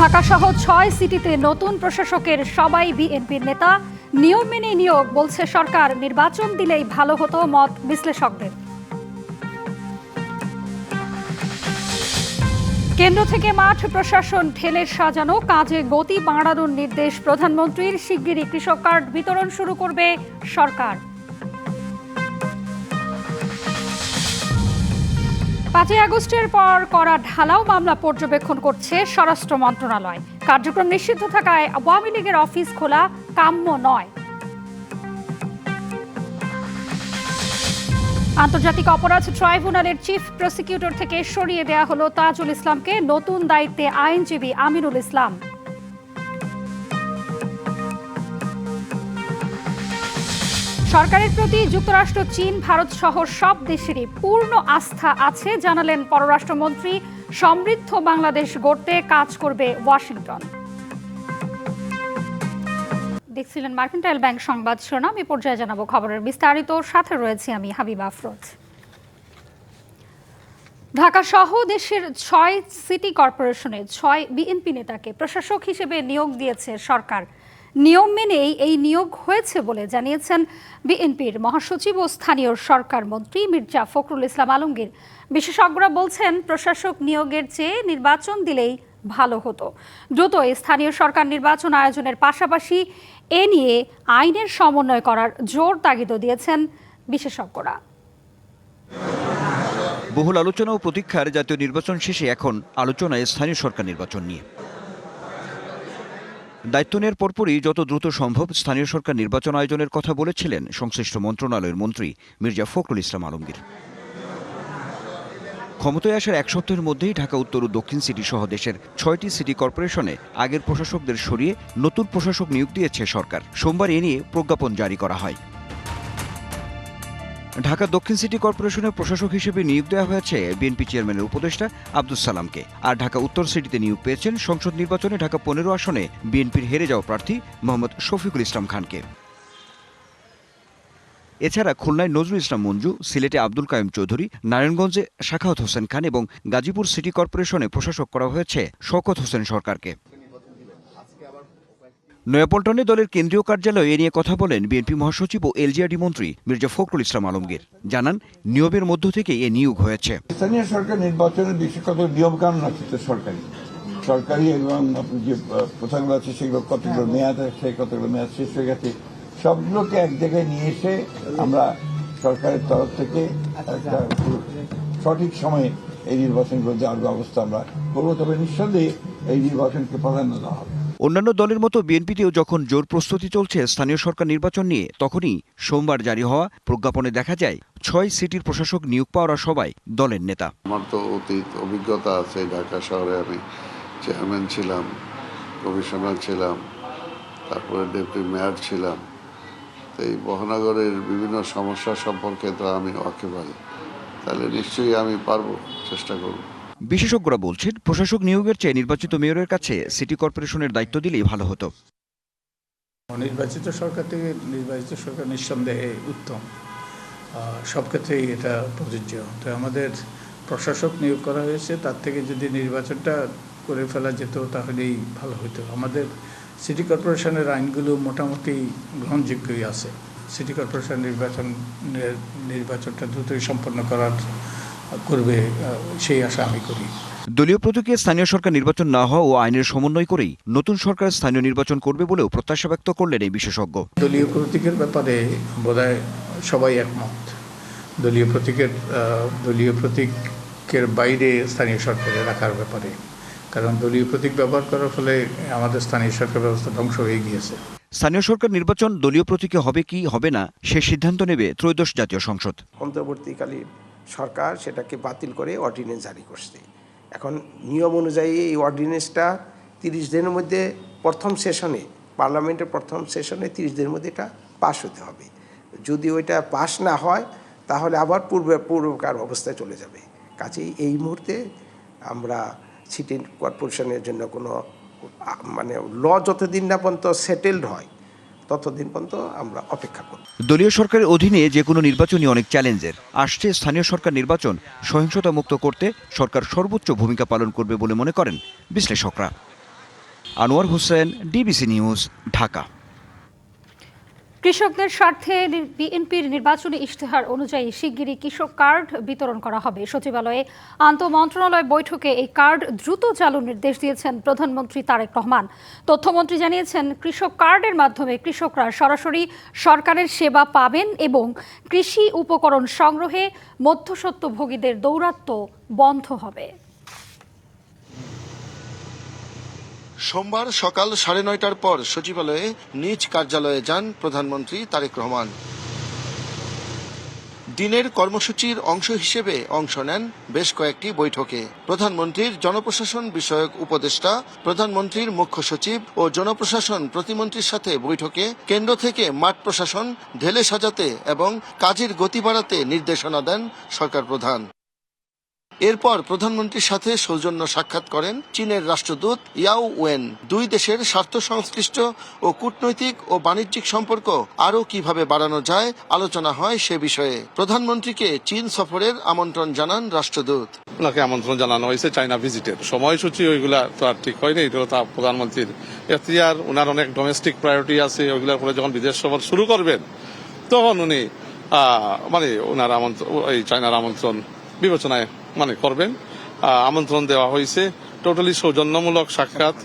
ঢাকা সহ ৬ সিটিতে নতুন প্রশাসকের সবাই বিএনপির নেতা। নিয়ম মেনে নিয়োগ, বলছে সরকার। নির্বাচন দিলেই ভালো হতো, মত বিশ্লেষকদের। কেন্দ্র থেকে মাঠ প্রশাসন ঢেলে সাজানো, কাজে গতি বাড়ানোর নির্দেশ প্রধানমন্ত্রীর। শিগগিরই কৃষক কার্ড বিতরণ শুরু করবে সরকার। ৫ই আগস্টের পর করা ঢালাও মামলা পর্যবেক্ষণ করছে স্বরাষ্ট্র মন্ত্রণালয়। কার্যক্রম নিষিদ্ধ থাকায় আওয়ামী লীগের অফিস খোলা কাম্য নয়। আন্তর্জাতিক অপরাধ ট্রাইব্যুনালের চিফ প্রসিকিউটর থেকে সরিয়ে দেয়া হলো তাজুল ইসলামকে। নতুন দায়িত্বে আইনজীবী আমিনুল ইসলাম। সরকারের প্রতি যুক্তরাষ্ট্র, চীন, ভারত সহ সব দেশেরই পূর্ণ আস্থা আছে, জানালেন পররাষ্ট্রমন্ত্রী। সমৃদ্ধ বাংলাদেশ গড়তে কাজ করবে ওয়াশিংটন। দেখছিলেন মার্কেন্টাইল ব্যাংক সংবাদ শিরোনাম। এ পর্যায়ে জানাবো খবরের বিস্তারিত। সাথে রয়েছে আমি হাবিবা আফরোজ। ঢাকা সহ দেশের ৬ সিটি কর্পোরেশনে ৬ বিএনপি নেতাকে প্রশাসক হিসেবে নিয়োগ দিয়েছে সরকার। নিয়ম মেনেই এই নিয়োগ হয়েছে বলে জানিয়েছেন বিএনপির মহাসচিব ও স্থানীয় সরকার মন্ত্রী মির্জা ফখরুল ইসলাম আলমগীর। বিশেষজ্ঞরা বলছেন, প্রশাসক নিয়োগের চেয়ে নির্বাচন দিলেই ভালো হতো। দ্রুতই স্থানীয় সরকার নির্বাচন আয়োজনের পাশাপাশি এ নিয়ে আইনের সমন্বয় করার জোর তাগিদও দিয়েছেন বিশেষজ্ঞরা। বহুল আলোচনা ও প্রতীক্ষার জাতীয় নির্বাচন শেষে এখন আলোচনায় স্থানীয় সরকার নির্বাচন নিয়ে। দায়িত্ব নেওয়ার পরপরই যত দ্রুত সম্ভব স্থানীয় সরকার নির্বাচন আয়োজনের কথা বলেছিলেন সংশ্লিষ্ট মন্ত্রণালয়ের মন্ত্রী মির্জা ফখরুল ইসলাম আলমগীর। ক্ষমতায় আসার এক সপ্তাহের মধ্যেই ঢাকা উত্তর ও দক্ষিণ সিটি সহ দেশের ৬টি সিটি কর্পোরেশনে আগের প্রশাসকদের সরিয়ে নতুন প্রশাসক নিয়োগ দিয়েছে সরকার। সোমবার এ নিয়ে প্রজ্ঞাপন জারি করা হয়। ঢাকা দক্ষিণ সিটি কর্পোরেশনের প্রশাসক হিসেবে নিয়োগ দেওয়া হয়েছে বিএনপি চেয়ারম্যানের উপদেষ্টা আব্দুস সালামকে। আর ঢাকা উত্তর সিটিতে নিয়োগ পেয়েছেন সংসদ নির্বাচনে ঢাকা ১৫ আসনে বিএনপির হেরে যাওয়া প্রার্থী মোহাম্মদ শফিকুল ইসলাম খানকে। এছাড়া খুলনায় নজরুল ইসলাম মঞ্জু, সিলেটে আব্দুল কাইম চৌধুরী, নারায়ণগঞ্জে শাখাওয়াত হোসেন খান এবং গাজীপুর সিটি কর্পোরেশনে প্রশাসক করা হয়েছে শওকত হোসেন সরকারকে। নয়াপল্টনে দলের কেন্দ্রীয় কার্যালয়ে এ নিয়ে কথা বলেন বিএনপি মহাসচিব ও এলজিআরডি মন্ত্রী মির্জা ফখরুল ইসলাম আলমগীর। জানান, নিয়মের মধ্য থেকে এ নিয়োগ হয়েছে। স্থানীয় সরকার নির্বাচনের বিশেষত নিয়ম কানুন আছে তো সরকারি এবং যে প্রথাগুলো আছে সেগুলো কতগুলো মেয়াদ আছে, কতগুলো মেয়াদ শেষ হয়ে গেছে, সবগুলোকে এক জায়গায় নিয়ে এসে আমরা সরকারের তরফ থেকে একটা সঠিক সময়ে এই নির্বাচনগুলো দেওয়ার ব্যবস্থা আমরা করবো। তবে নিঃসন্দেহে এই নির্বাচনকে প্রাধান্য দেওয়া হবে। অন্যান্য দলের মতো বিএনপিতেও যখন জোর প্রস্তুতি চলছে স্থানীয় সরকার নির্বাচন নিয়ে, তখনই সোমবার জারি হওয়া প্রজ্ঞাপনে দেখা যায় ৬ সিটির প্রশাসক নিয়োগ পাওয়া সবাই দলের নেতা। আমার তো অতীত অভিজ্ঞতা আছে। ঢাকা শহরে আমি চেয়ারম্যান ছিলাম, কমিশনার ছিলাম, তারপরে ডেপুটি মেয়র ছিলাম। তো এই মহানগরের বিভিন্ন সমস্যা সম্পর্কে তো আমি ওয়াকিবহাল। তাহলে নিশ্চয়ই আমি পারবো, চেষ্টা করব। বিশেষজ্ঞরা বলছেন, প্রশাসক নিয়োগের চেয়ে নির্বাচিত মেয়রের কাছে সিটি কর্পোরেশনের দায়িত্ব দিলেই ভালো হতো। নির্বাচিত সরকার থেকে নির্বাচিত সরকার নিঃসন্দেহে উত্তম, সব ক্ষেত্রেই এটা প্রযোজ্য। তো আমাদের প্রশাসক নিয়োগ করা হয়েছে, তার থেকে যদি নির্বাচনটা করে ফেলা যেত তাহলেই ভালো হতো। আমাদের সিটি কর্পোরেশনের আইনগুলো মোটামুটি গ্রহণযোগ্যই আছে। সিটি কর্পোরেশন নির্বাচনটা দ্রুতই সম্পন্ন করবে সেই আশা আমি করি। দলীয় প্রতীকে স্থানীয় সরকার নির্বাচন না হওয়া ও আইনের সমন্বয় করেই নতুন সরকার স্থানীয় নির্বাচন করবে বলেও প্রত্যাশা ব্যক্ত করলেন এই বিশেষজ্ঞ। দলীয় প্রতীকের ব্যাপারে বোধহয় সবাই একমত। দলীয় প্রতীকের বাইরে স্থানীয় সরকারে রাখার ব্যাপারে, কারণ দলীয় প্রতীক ব্যবহার করার ফলে আমাদের স্থানীয় সরকার ব্যবস্থা ধ্বংস হয়ে গিয়েছে। স্থানীয় সরকার নির্বাচন দলীয় প্রতীকে হবে কি হবে না সে সিদ্ধান্ত নেবে ত্রয়োদশ জাতীয় সংসদ। অন্তর্বর্তীকালীন সরকার সেটাকে বাতিল করে অর্ডিন্যান্স জারি করছে। এখন নিয়ম অনুযায়ী এই অর্ডিন্যান্সটা 30 দিনের মধ্যে পার্লামেন্টের প্রথম সেশনে 30 দিনের মধ্যে এটা পাস হতে হবে। যদি ওইটা পাস না হয় তাহলে আবার পূর্বকার অবস্থায় চলে যাবে। কাজেই এই মুহূর্তে আমরা সিটি কর্পোরেশনের জন্য কোনো ল যতদিন না পর্যন্ত সেটেলড হয় ততদিন পর্যন্ত আমরা অপেক্ষা করব। দলীয় সরকারের অধীনে যে কোনো নির্বাচনই অনেক চ্যালেঞ্জের। আসছে স্থানীয় সরকার নির্বাচন সহিংসতা মুক্ত করতে সরকার সর্বোচ্চ ভূমিকা পালন করবে বলে মনে করেন বিশ্লেষকরা। Anwar Hossain, DBC news, Dhaka. কৃষকদের স্বার্থে বিএনপির নির্বাচনী ইশতেহার অনুযায়ী শিগগিরই কৃষক কার্ড বিতরণ করা হবে। সচিবালয়ে আন্তঃমন্ত্রণালয় বৈঠকে এই কার্ড দ্রুত চালুর নির্দেশ দিয়েছেন প্রধানমন্ত্রী তারেক রহমান। তথ্যমন্ত্রী জানিয়েছেন, কৃষক কার্ডের মাধ্যমে কৃষকরা সরাসরি সরকারের সেবা পাবেন এবং কৃষি উপকরণ সংগ্রহে মধ্যস্বত্বভোগীদের দৌরাত্ম্য বন্ধ হবে। সোমবার সকাল 9:30টার পর সচিবালয়ে নিজ কার্যালয়ে যান প্রধানমন্ত্রী তারেক রহমান। দিনের কর্মসূচির অংশ হিসেবে অংশ নেন বেশ কয়েকটি বৈঠকে। প্রধানমন্ত্রীর জনপ্রশাসন বিষয়ক উপদেষ্টা, প্রধানমন্ত্রীর মুখ্য সচিব ও জনপ্রশাসন প্রতিমন্ত্রীর সাথে বৈঠকে কেন্দ্র থেকে মাঠ প্রশাসন ঢেলে সাজাতে এবং কাজের গতি বাড়াতে নির্দেশনা দেন সরকার প্রধান। এরপর প্রধানমন্ত্রীর সাথে সৌজন্য সাক্ষাৎ করেন চীনের রাষ্ট্রদূত ইয়াও ওয়েন। দুই দেশের স্বার্থ সংশ্লিষ্ট ও কূটনৈতিক ও বাণিজ্যিক সম্পর্ক আরও কিভাবে বাড়ানো যায় আলোচনা হয় সে বিষয়ে। প্রধানমন্ত্রীকে চীন সফরের আমন্ত্রণ জানান রাষ্ট্রদূত। ওনাকে আমন্ত্রণ জানানো হয়েছে চায়না ভিজিটের। সময়সূচি ওইগুলা তো আর ঠিক হয়নি, এগুলো তো প্রধানমন্ত্রীর এখতিয়ার। ওনার অনেক ডোমেস্টিক প্রায়োরিটি আছে, ওইগুলোর পরে যখন বিদেশ সফর শুরু করবেন তখন উনি ওনার এই চায়নার আমন্ত্রণ বিবেচনায় করবেন। আমন্ত্রণ দেওয়া হয়েছে, টোটালি সৌজন্যমূলক সাক্ষাৎ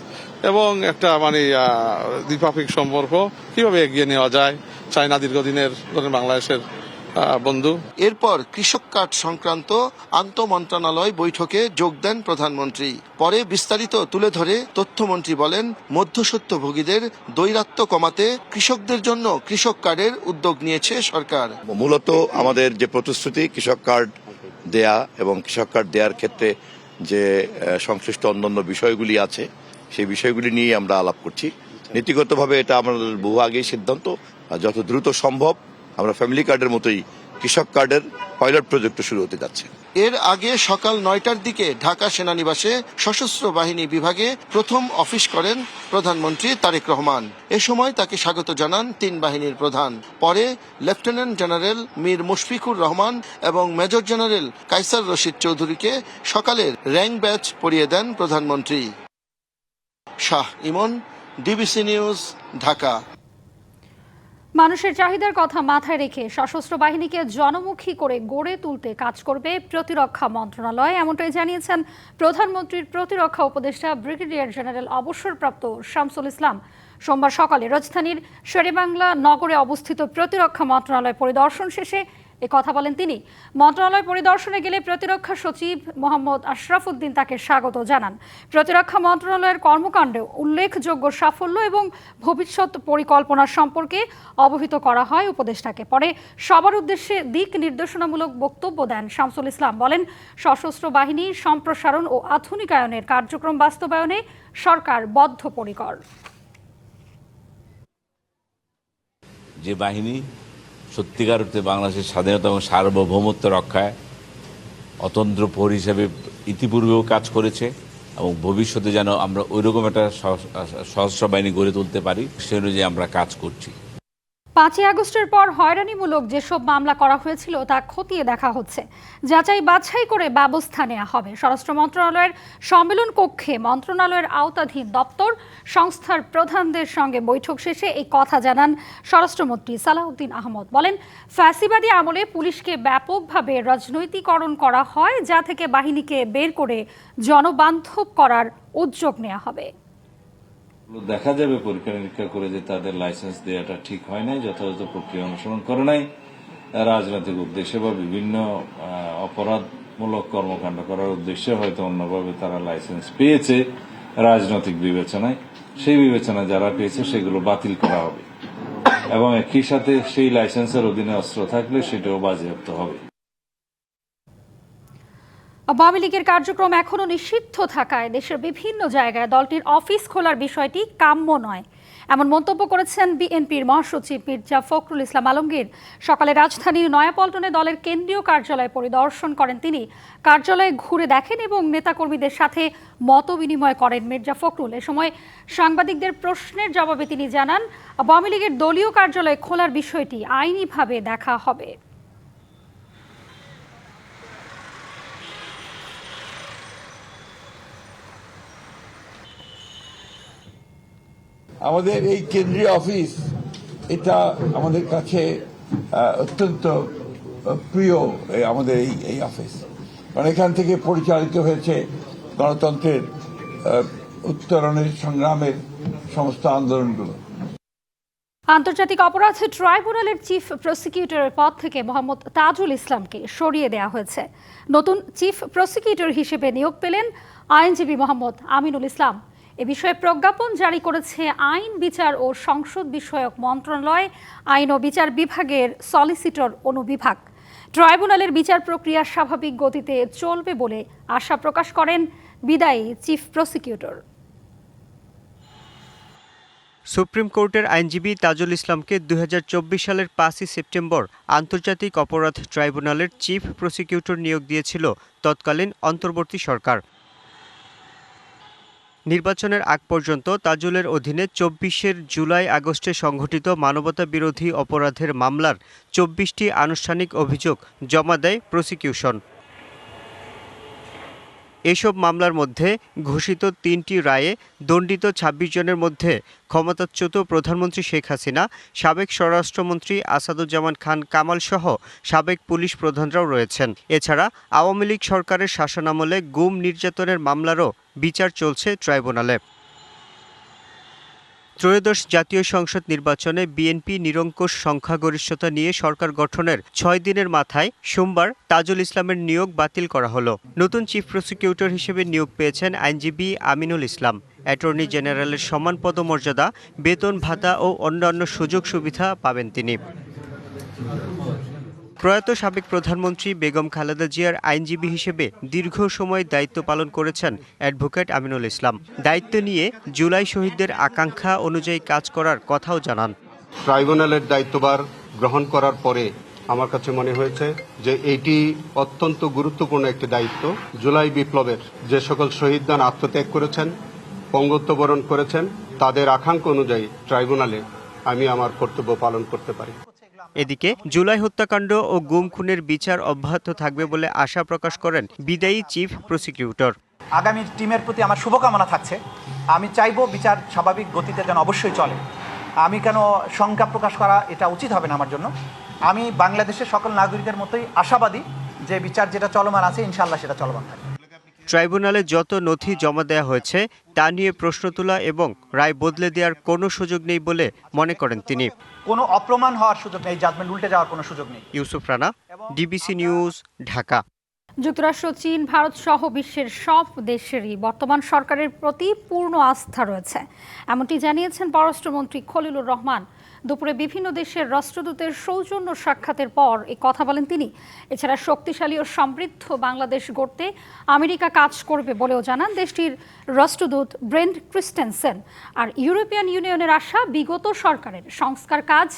এবং একটা দ্বিপাক্ষিক সম্পর্ক কিভাবে এগিয়ে নেওয়া যায়। চায়না দীর্ঘদিনের বাংলাদেশের বন্ধু। এরপর কৃষক কার্ড সংক্রান্ত আন্তঃমন্ত্রণালয় বৈঠকে যোগ দেন প্রধানমন্ত্রী। পরে বিস্তারিত তুলে ধরে তথ্যমন্ত্রী বলেন, মধ্যস্বত্বভোগীদের দৈরাত্ম্য কমাতে কৃষকদের জন্য কৃষক কার্ডের উদ্যোগ নিয়েছে সরকার। মূলত আমাদের যে প্রতিশ্রুতি কৃষক কার্ড দেয়া এবং কৃষক কার্ড দেওয়ার ক্ষেত্রে যে সংশ্লিষ্ট অন্যান্য বিষয়গুলি আছে সেই বিষয়গুলি নিয়ে আমরা আলাপ করছি। নীতিগতভাবে এটা আমাদের বহু আগেই সিদ্ধান্ত, যত দ্রুত সম্ভব আমরা ফ্যামিলি কার্ডের মতোই কৃষক কার্ডের পাইলট প্রজেক্ট শুরু হতে যাচ্ছে। এর আগে সকাল 9টার দিকে ঢাকা সেনানিবাসে সশস্ত্র বাহিনী বিভাগে প্রথম অফিস করেন প্রধানমন্ত্রী তারেক রহমান। এ সময় তাকে স্বাগত জানান 3 বাহিনীর প্রধান। পরে লেফটেন্যান্ট জেনারেল মীর মুশফিকুর রহমান এবং মেজর জেনারেল কায়সার রশিদ চৌধুরীকে সকালের র্যাঙ্ক ব্যাচ পরিয়ে দেন প্রধানমন্ত্রী। শাহ ইমন, ডিবিসি নিউজ, ঢাকা। মানুষের চাহিদার কথা মাথায় রেখে সশস্ত্র বাহিনীকে জনমুখী করে গড়ে তুলতে কাজ করবে প্রতিরক্ষা মন্ত্রণালয়, এমনটাই জানিয়েছেন প্রধানমন্ত্রীর প্রতিরক্ষা উপদেষ্টা ব্রিগেডিয়ার জেনারেল অবসরপ্রাপ্ত শামসুল ইসলাম। সোমবার সকালে রাজধানীর শেরেবাংলা নগরে অবস্থিত প্রতিরক্ষা মন্ত্রণালয় পরিদর্শন শেষে এ কথা বলেন তিনি। মন্ত্রণালয় পরিদর্শনে গেলে প্রতিরক্ষা সচিব মোহাম্মদ আশরাফ উদ্দিন তাকে স্বাগত জানান। প্রতিরক্ষা মন্ত্রণালয়ের কর্মকাণ্ডে উল্লেখযোগ্য সাফল্য এবং ভবিষ্যৎ পরিকল্পনা সম্পর্কে অবহিত করা হয় উপদেষ্টাকে। পরে সবার উদ্দেশ্যে দিক নির্দেশনামূলক বক্তব্য দেন শামসুল ইসলাম। বলেন, সশস্ত্র বাহিনীর সম্প্রসারণ ও আধুনিকায়নের কার্যক্রম বাস্তবায়নে সরকার বদ্ধপরিকর। যে বাহিনী সত্যিকার অর্থে বাংলাদেশের স্বাধীনতা এবং সার্বভৌমত্ব রক্ষায় অতন্ত্র প্রহরী হিসেবে ইতিপূর্বেও কাজ করেছে এবং ভবিষ্যতে যেন আমরা ওইরকম একটা সশস্ত্র বাহিনী গড়ে তুলতে পারি সে অনুযায়ী আমরা কাজ করছি। 5ই আগস্টের পর হয়রানিমূলক যেসব মামলা করা হয়েছিল তা খতিয়ে দেখা হচ্ছে। যাচাই বাছাই করে ব্যবস্থা নেওয়া হবে। স্বরাষ্ট্র মন্ত্রণালয়ের সম্মেলন কক্ষে মন্ত্রণালয়ের আওতাধীন দপ্তর সংস্থার প্রধানদের সঙ্গে বৈঠক শেষে এই কথা জানান স্বরাষ্ট্রমন্ত্রী সালাউদ্দিন আহমদ। বলেন, ফ্যাসিবাদী আমলে পুলিশকে ব্যাপকভাবে রাজনৈতিকরণ করা হয়, যা থেকে বাহিনীকে বের করে জনবান্ধব করার উদ্যোগ নেওয়া হবে। দেখা যাবে পরীক্ষা নিরীক্ষা করে যে তাদের লাইসেন্স দেওয়াটা ঠিক হয় নাই, যথাযথ প্রক্রিয়া অনুসরণ করে নাই, রাজনৈতিক উদ্দেশ্যে বা বিভিন্ন অপরাধমূলক কর্মকাণ্ড করার উদ্দেশ্যে হয়তো অন্যভাবে তারা লাইসেন্স পেয়েছে রাজনৈতিক বিবেচনায়। সেই বিবেচনায় যারা পেয়েছে সেগুলো বাতিল করা হবে এবং একই সাথে সেই লাইসেন্সের অধীনে অস্ত্র থাকলে সেটাও বাজেয়াপ্ত হবে। আওয়ামী লীগের কার্যক্রম এখনো নিষিদ্ধ থাকায় দেশের বিভিন্ন জায়গায় দলটির অফিস খোলার বিষয়টি কাম্য নয়, এমন মন্তব্য করেছেন বিএনপির মহাসচিব মির্জা ফখরুল ইসলাম আলমগীর। সকালে রাজধানীর নয়াপল্টনে দলের কেন্দ্রীয় কার্যালয় পরিদর্শন করেন তিনি। কার্যালয়ে ঘুরে দেখেন এবং নেতাকর্মীদের সাথে মত বিনিময় করেন মির্জা ফখরুল। এ সময় সাংবাদিকদের প্রশ্নের জবাবে তিনি জানান, আওয়ামী লীগের দলীয় কার্যালয় খোলার বিষয়টি আইনিভাবে দেখা হবে। আমাদের এই কেন্দ্রীয় অফিস এটা আমাদের কাছে অত্যন্ত প্রিয়, আমাদের এই অফিস, কারণ এখান থেকে পরিচালিত হয়েছে গণতন্ত্রের উত্তরণের সংগ্রামের সমস্ত আন্দোলনগুলো। আন্তর্জাতিক অপরাধ ট্রাইব্যুনালের চিফ প্রসিকিউটরের পদ থেকে মোহাম্মদ তাজুল ইসলামকে সরিয়ে দেওয়া হয়েছে। নতুন চিফ প্রসিকিউটর হিসেবে নিয়োগ পেলেন আইনজীবী মোহাম্মদ আমিনুল ইসলাম। এ বিষয়ে প্রজ্ঞাপন জারি করেছে আইন, বিচার ও সংসদ বিষয়ক মন্ত্রণালয়, আইন ও বিচার বিভাগের সলিসিটর অনুবিভাগ। ট্রাইব্যুনালের বিচার প্রক্রিয়া স্বাভাবিক গতিতে চলবে বলে আশা প্রকাশ করেন বিদায়ী চিফ প্রসিকিউটর। সুপ্রিম কোর্টের আইনজীবী তাজুল ইসলামকে 2024 সালের 5 সেপ্টেম্বর আন্তর্জাতিক অপরাধ ট্রাইব্যুনালের চিফ প্রসিকিউটর নিয়োগ দিয়েছিল তৎকালীন অন্তর্বর্তী সরকার। নির্বাচনের আগ পর্যন্ত তাজুলের অধীনে 24 জুলাই আগস্টে সংঘটিত মানবতা বিরোধী অপরাধের মামলার 24টি আনুষ্ঠানিক অভিযোগ জমা দেয় প্রসিকিউশন। এসব মামলার মধ্যে ঘোষিত 3টি রায়ে দণ্ডিত 26 জনের মধ্যে ক্ষমতাচ্যুত প্রধানমন্ত্রী শেখ হাসিনা, সাবেক স্বরাষ্ট্রমন্ত্রী আসাদুজ্জামান খান কামাল সহ সাবেক পুলিশ প্রধানরাও রয়েছেন। এছাড়া আওয়ামী লীগ সরকারের শাসনামলে গুম নির্যাতনের মামলারও বিচার চলছে ট্রাইব্যুনালে। ত্রয়োদশ জাতীয় সংসদ নির্বাচনে বিএনপি নিরঙ্কুশ সংখ্যাগরিষ্ঠতা নিয়ে সরকার গঠনের 6 দিনের মাথায় সোমবার তাজুল ইসলামের নিয়োগ বাতিল করা হলো। নতুন চিফ প্রসিকিউটর হিসেবে নিয়োগ পেয়েছেন আইনজীবী আমিনুল ইসলাম। অ্যাটর্নি জেনারেলের সমান পদমর্যাদা, বেতন ভাতা ও অন্যান্য সুযোগ সুবিধা পাবেন তিনি। প্রয়াত সাবেক প্রধানমন্ত্রী বেগম খালেদা জিয়ার আইনজীবী হিসেবে দীর্ঘ সময় দায়িত্ব পালন করেছেন অ্যাডভোকেট আমিনুল ইসলাম। দায়িত্ব নিয়ে জুলাই শহীদদের আকাঙ্ক্ষা অনুযায়ী কাজ করার কথাও জানান। ট্রাইব্যুনালের দায়িত্বভার গ্রহণ করার পরে আমার কাছে মনে হয়েছে যে এটি অত্যন্ত গুরুত্বপূর্ণ একটি দায়িত্ব। জুলাই বিপ্লবের যে সকল শহীদগণ আত্মত্যাগ করেছেন, পঙ্গুত্ব বরণ করেছেন, তাদের আকাঙ্ক্ষা অনুযায়ী ট্রাইব্যুনালে আমি আমার কর্তব্য পালন করতে পারি। এদিকে জুলাই হত্যাকাণ্ড ও গুম খুনের বিচার অব্যাহত থাকবে বলে আশা প্রকাশ করেন বিদায়ী চিফ প্রসিকিউটর। আগামী টিমের প্রতি আমার শুভকামনা থাকছে। আমি চাইব বিচার স্বাভাবিক গতিতে যেন অবশ্যই চলে। আমি কেন শঙ্কা প্রকাশ করা এটা উচিত হবে না আমার জন্য। আমি বাংলাদেশের সকল নাগরিকের মতোই আশাবাদী যে বিচার যেটা চলমান আছে ইনশাআল্লাহ সেটা চলমান থাকবে। ট্রাইব্যুনালে যত নথি জমা দেওয়া হয়েছে তা নিয়ে প্রশ্ন তোলা এবং রায় বদলে দেওয়ার কোনো সুযোগ নেই বলে মনে করেন তিনি। কোনো অপ্রমাণ হওয়ার সুযোগ নেই, জাজমেন্ট উল্টে যাওয়ার কোনো সুযোগ নেই। Yusuf Rana, DBC news, Dhaka. যুক্তরাষ্ট্র, চীন, ভারত সহ বিশ্বের সব দেশেরই বর্তমান সরকারের প্রতি পূর্ণ আস্থা রয়েছে, এমনটি জানিয়েছেন পররাষ্ট্রমন্ত্রী খলিলুর রহমান। দুপুরে বিভিন্ন দেশের রাষ্ট্রদূতের সৌজন্য সাক্ষাতের পর এই কথা বলেন তিনি। এছাড়া শক্তিশালী ও সমৃদ্ধ বাংলাদেশ গড়তে আমেরিকা কাজ করবে বলেও জানান দেশটির রাষ্ট্রদূত ব্রেন্ট ক্রিস্টেনসেন। আর ইউরোপিয়ান ইউনিয়নের আশা, বিগত সরকারের সংস্কার কাজ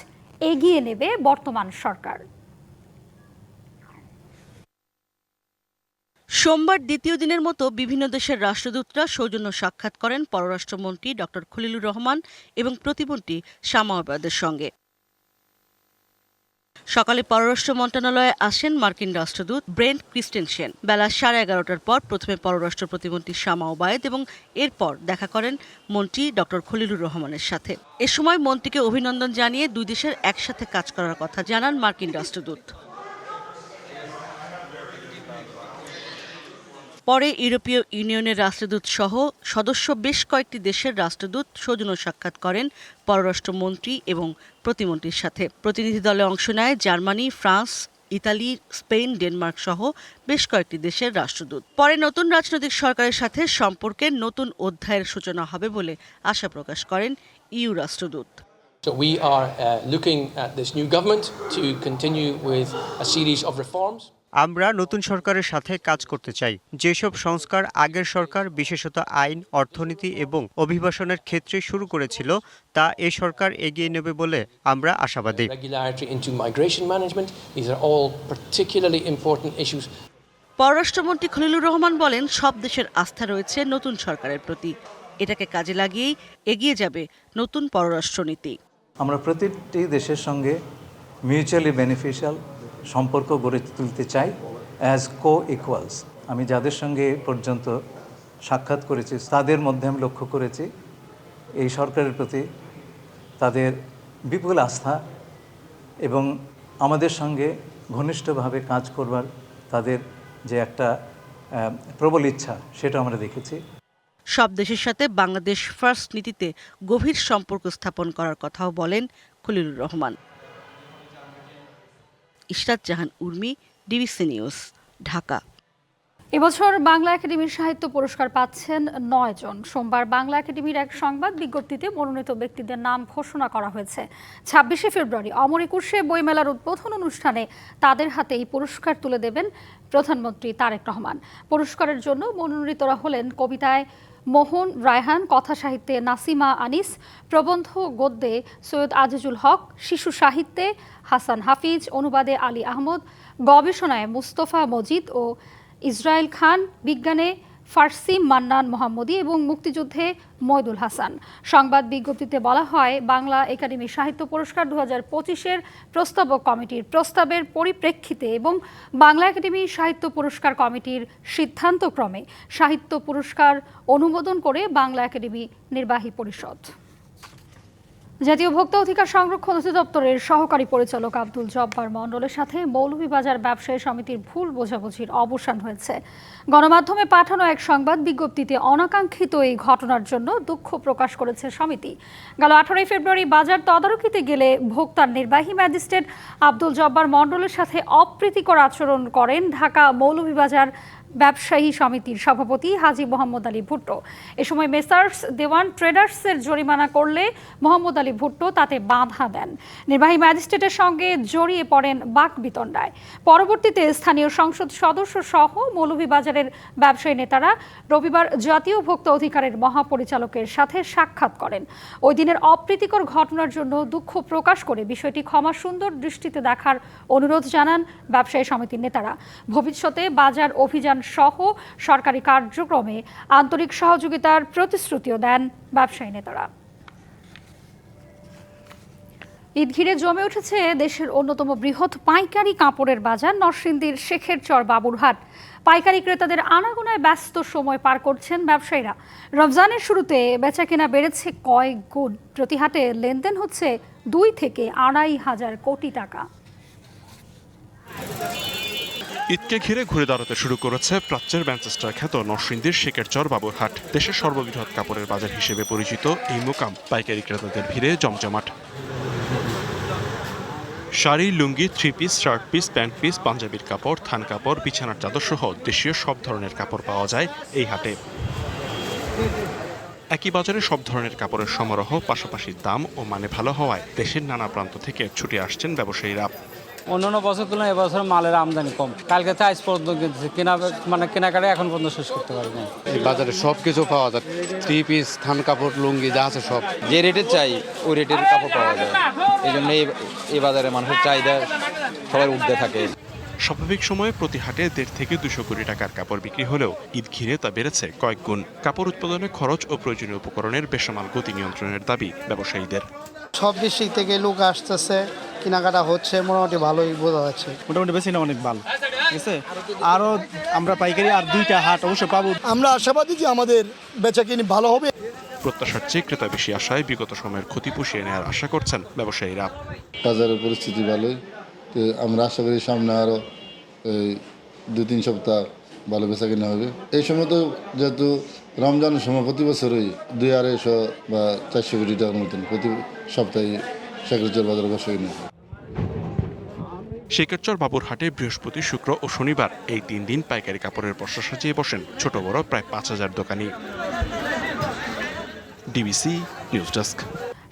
এগিয়ে নেবে বর্তমান সরকার। সোমবার দ্বিতীয় দিনের মতো বিভিন্ন দেশের রাষ্ট্রদূতরা সৌজন্য সাক্ষাৎ করেন পররাষ্ট্রমন্ত্রী ডক্টর খলিলুর রহমান এবং প্রতিমন্ত্রী শামা ওবায়দের সঙ্গে। সকালে পররাষ্ট্র মন্ত্রণালয়ে আসেন মার্কিন রাষ্ট্রদূত ব্রেন্ট ক্রিস্টেনসেন। বেলা 11:30টার পর প্রথমে পররাষ্ট্র প্রতিমন্ত্রী শামা ওবায়দ এবং এরপর দেখা করেন মন্ত্রী ডক্টর খলিলুর রহমানের সাথে। এ সময় মন্ত্রীকে অভিনন্দন জানিয়ে দুই দেশের একসাথে কাজ করার কথা জানান মার্কিন রাষ্ট্রদূত। পরে ইউরোপীয় ইউনিয়নের রাষ্ট্রদূত সহ সদস্য বেশ কয়েকটি দেশের রাষ্ট্রদূত সৌজন্য সাক্ষাৎ করেন পররাষ্ট্রমন্ত্রী এবং প্রতিমন্ত্রীর সাথে। প্রতিনিধি দলে অংশ নেয় Germany, France, Italy, Spain, Denmark সহ বেশ কয়েকটি দেশের রাষ্ট্রদূত। পরে নতুন রাজনৈতিক সরকারের সাথে সম্পর্কের নতুন অধ্যায়ের সূচনা হবে বলে আশা প্রকাশ করেন ইইউ রাষ্ট্রদূত। So we are looking at this new government to continue with a series of reforms. আমরা নতুন সরকারের সাথে কাজ করতে চাই। যেসব সংস্কার আগের সরকার বিশেষত আইন, অর্থনীতি এবং অভিবাসনের ক্ষেত্রে শুরু করেছিল তা এ সরকার এগিয়ে নেবে বলে আমরা আশাবাদী। পররাষ্ট্রমন্ত্রী খলিলুর রহমান বলেন, সব দেশের আস্থা রয়েছে নতুন সরকারের প্রতি। এটাকে কাজে লাগিয়েই এগিয়ে যাবে নতুন পররাষ্ট্রনীতি। আমরা প্রতিটি দেশের সঙ্গে মিউচুয়ালি বেনিফিশিয়াল সম্পর্ক গড়ে তুলতে চাই অ্যাজ কো-ইকুয়ালস। আমি যাদের সঙ্গে পর্যন্ত সাক্ষাৎ করেছি তাদের মধ্যে আমি লক্ষ্য করেছি এই সরকারের প্রতি তাদের বিপুল আস্থা এবং আমাদের সঙ্গে ঘনিষ্ঠভাবে কাজ করবার তাদের যে একটা প্রবল ইচ্ছা, সেটা আমরা দেখেছি। সব দেশের সাথে বাংলাদেশ ফার্স্ট নীতিতে গভীর সম্পর্ক স্থাপন করার কথাও বলেন খলিলুর রহমান। ইশরাত জাহান উর্মি, ডিবিসি নিউজ, ঢাকা। এবছর বাংলা একাডেমির সাহিত্য পুরস্কার পাচ্ছেন 9 জন। সোমবার বাংলা একাডেমির এক সংবাদ বিজ্ঞপ্তিতে মনোনীত ব্যক্তিদের নাম ঘোষণা করা হয়েছে। 26শে ফেব্রুয়ারি অমর একুশে বইমেলার উদ্বোধন অনুষ্ঠানে তাদের হাতে এই পুরস্কার তুলে দেবেন প্রধানমন্ত্রী তারেক রহমান। পুরস্কারের জন্য মনোনীতরা হলেন কবিতায় মোহন রায়হান, কথা সাহিত্যে নাসিমা আনিস, প্রবন্ধ গদ্যে সৈয়দ আজিজুল হক, শিশু সাহিত্যে হাসান হাফিজ, অনুবাদে আলী আহমদ, গবেষণায় মুস্তফা মজিদ ও ইসরায়েল খান, বিজ্ঞানে ফার্সি মান্নান মোহাম্মদী এবং মুক্তিযুদ্ধে মইদুল হাসান। সংবাদ বিজ্ঞপ্তিতে বলা হয়, বাংলা একাডেমি সাহিত্য পুরস্কার 2025-এর প্রস্তাবক কমিটির প্রস্তাবের পরিপ্রেক্ষিতে এবং বাংলা একাডেমি সাহিত্য পুরস্কার কমিটির সিদ্ধান্তক্রমে সাহিত্য পুরস্কার অনুমোদন করে বাংলা একাডেমি নির্বাহী পরিষদ। জাতীয় ভোক্তা অধিকার সংরক্ষণ অধিদপ্তরের সহকারী পরিচালক আব্দুল জব্বার মণ্ডলের সাথে মৌলভীবাজার ব্যবসায়ী সমিতির ভুল বোঝাবুঝির অবসান হয়েছে। গণমাধ্যমে পাঠানো এক সংবাদ বিজ্ঞপ্তিতে অনাকাঙ্ক্ষিত এই ঘটনার জন্য দুঃখ প্রকাশ করেছে সমিতি। গেল 18 ফেব্রুয়ারি বাজার তদারকিতে গেলে ভোক্তার নির্বাহী ম্যাজিস্ট্রেট আব্দুল জব্বার মণ্ডলের সাথে অপ্রীতিকর আচরণ করেন ঢাকা মৌলভীবাজার ব্যবসায়ী সমিতির সভাপতি হাজী মোহাম্মদ আলী ভুট্টো। এ সময় মেসার্স দেওয়ান ট্রেডার্সের জরিমানা করলে মোহাম্মদ আলী ভুট্টো তাতে বাধা দেন। নির্বাহী ম্যাজিস্ট্রেটের সঙ্গে জড়িয়ে পড়েন বাকবিতণ্ডায়। পরবর্তীতে স্থানীয় সংসদ সদস্য সহ মৌলভীবাজারের ব্যবসায়ী নেতারা রবিবার জাতীয় ভোক্তা অধিকারের মহাপরিচালকের সাথে সাক্ষাৎ করেন। ওই দিনের অপ্রীতিকর ঘটনার জন্য দুঃখ প্রকাশ করে বিষয়টি ক্ষমা সুন্দর দৃষ্টিতে দেখার অনুরোধ জানান ব্যবসায়ী সমিতির নেতারা। ভবিষ্যতে বাজার অভিযান সহ সরকারি কার্যক্রমে আন্তরিক সহযোগিতার প্রতিশ্রুতিও দেন ব্যবসায়ী নেতারা। ঈদ ঘিরে জমে উঠেছে দেশের অন্যতম বৃহৎ পাইকারি কাপড়ের বাজার নরসিংদীর শেখেরচর বাবুরহাট। পাইকারি ক্রেতাদের আনাগোনায় ব্যস্ত সময় পার করছেন ব্যবসায়ীরা। রমজানের শুরুতে বেচাকেনা বেড়েছে কয়েক গুণ। প্রতি হাটে লেনদেন হচ্ছে 2 থেকে 2,500 কোটি টাকা। ঈদকে ঘিরে ঘুরে দাঁড়াতে শুরু করেছে প্রাচ্যের ম্যানচেস্টার খ্যাত নরসিংদীর শেখেরচর বাবুরহাট। দেশের সর্ববৃহৎ কাপড়ের বাজার হিসেবে পরিচিত এই মোকাম পাইকারি ক্রেতাদের ভিড়ে জমজমাট। শাড়ি, লুঙ্গি, 3 piece, shirt piece, pant piece, পাঞ্জাবির কাপড়, থান কাপড়, বিছানার চাদর সহ দেশীয় সব ধরনের কাপড় পাওয়া যায় এই হাটে। একই বাজারে সব ধরনের কাপড়ের সমারোহ, পাশাপাশি দাম ও মানে ভালো হওয়ায় দেশের নানা প্রান্ত থেকে ছুটে আসছেন ব্যবসায়ীরা। অন্যান্য বছর তুলনায় এবছর মালের আমদানি কম। কালকে তো আজ পর্যন্ত কেনাকাটা এখন পর্যন্ত শেষ করতে পারি না। এই বাজারে সব কিছু পাওয়া যায়, 3 পিস, থান কাপড়, লুঙ্গি যা আছে সব। যে রেটের চাই ওই রেটের কাপড় পাওয়া যায়। এই জন্য এই বাজারে মানুষের চাহিদা সবার ঊর্ধ্বে থাকে। স্বাভাবিক সময়ে প্রতি হাটে 1.5 থেকে 200 কোটি টাকার কাপড় বিক্রি হলেও ঈদ ঘিরে তা বেড়েছে কয়েক গুণ। কাপড় উৎপাদনে খরচ ও প্রয়োজনীয় উপকরণের বেসামাল গতি নিয়ন্ত্রণের দাবি ব্যবসায়ীদের। সব ডিস্ট্রিক্ট থেকে লোক আসতেছে, কেনাকাটা হচ্ছে, মোটামুটি ভালোই বোঝা যাচ্ছে। মোটামুটি বেশি না, অনেক ভালো, ঠিক আছে। আরও আমরা পাইকারি আর 2টা হাট অবশ্যই পাবো। আমরা আশাবাদী যে আমাদের বেচাকেনি ভালো হবে। প্রত্যাশার চেয়ে ক্রেতা বেশি আশায় বিগত সময়ের ক্ষতি পুষিয়ে নেওয়ার আশা করছেন ব্যবসায়ীরা। বাজারের পরিস্থিতি ভালোই, তো আমরা আশা করি সামনে আরও 2-3 সপ্তাহ ভালো বেচাকেনা হবে। এই সময় তো যেহেতু রমজানের সময় প্রতি বছরই 200-250 বা 400 কোটি টাকার মতন প্রতি সপ্তাহে শেখেরচর বাজারে বেচাকেনা হয়। শেখেরচর বাবুরহাটে বৃহস্পতি, শুক্র ও শনিবার এই 3 দিন পাইকারি কাপড়ের পসরা সাজিয়ে বসেন ছোট বড় প্রায় 5000 দোকানি। DBC news desk.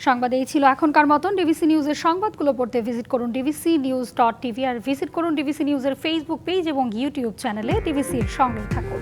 সংবাদ এই ছিল এখনকার মতন। ডিবিসি নিউজের সংবাদগুলো পড়তে ভিজিট করুন dbcnews.tv আর ভিজিট করুন ডিবিসি নিউজের ফেসবুক পেজ এবং ইউটিউব চ্যানেলে। ডিবিসির সঙ্গে থাকুন।